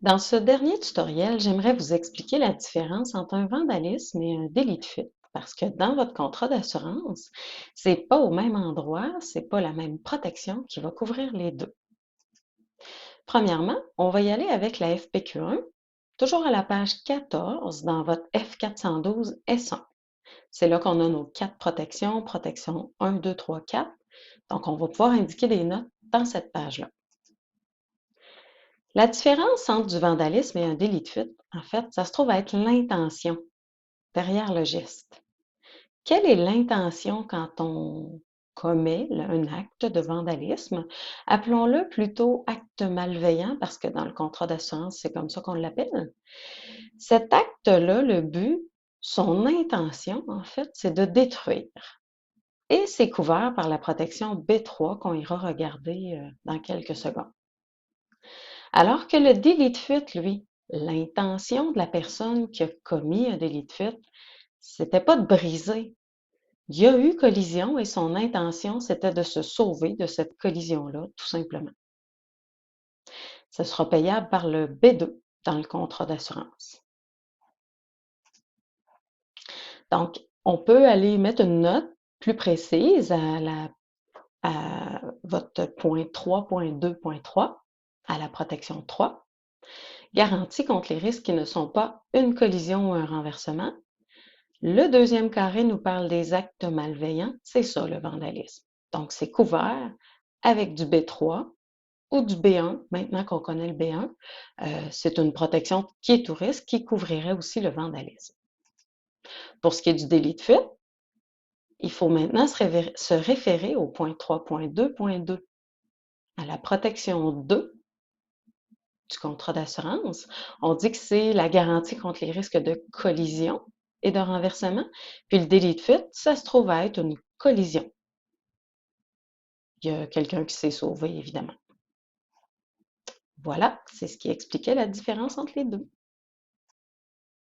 Dans ce dernier tutoriel, j'aimerais vous expliquer la différence entre un vandalisme et un délit de fuite. Parce que dans votre contrat d'assurance, c'est pas au même endroit, c'est pas la même protection qui va couvrir les deux. Premièrement, on va y aller avec la FPQ1, toujours à la page 14 dans votre F412 S1. C'est là qu'on a nos quatre protections, protection 1, 2, 3, 4. Donc, on va pouvoir indiquer des notes dans cette page-là. La différence entre du vandalisme et un délit de fuite, en fait, ça se trouve à être l'intention derrière le geste. Quelle est l'intention quand on commet un acte de vandalisme? Appelons-le plutôt acte malveillant parce que dans le contrat d'assurance, c'est comme ça qu'on l'appelle. Cet acte-là, le but, son intention, en fait, c'est de détruire. Et c'est couvert par la protection B3 qu'on ira regarder dans quelques secondes. Alors que le délit de fuite, lui, l'intention de la personne qui a commis un délit de fuite, c'était pas de briser. Il y a eu collision et son intention, c'était de se sauver de cette collision-là, tout simplement. Ça sera payable par le B2 dans le contrat d'assurance. Donc, on peut aller mettre une note plus précise à votre point 3.2.3, à la protection 3. Garantie contre les risques qui ne sont pas une collision ou un renversement. Le deuxième carré nous parle des actes malveillants, c'est ça le vandalisme. Donc, c'est couvert avec du B3 ou du B1, maintenant qu'on connaît le B1. C'est une protection qui est tout risque, qui couvrirait aussi le vandalisme. Pour ce qui est du délit de fuite, il faut maintenant se référer au point 3.2.2, à la protection 2 du contrat d'assurance. On dit que c'est la garantie contre les risques de collision et de renversement. Puis le délit de fuite, ça se trouve à être une collision. Il y a quelqu'un qui s'est sauvé, évidemment. Voilà, c'est ce qui expliquait la différence entre les deux.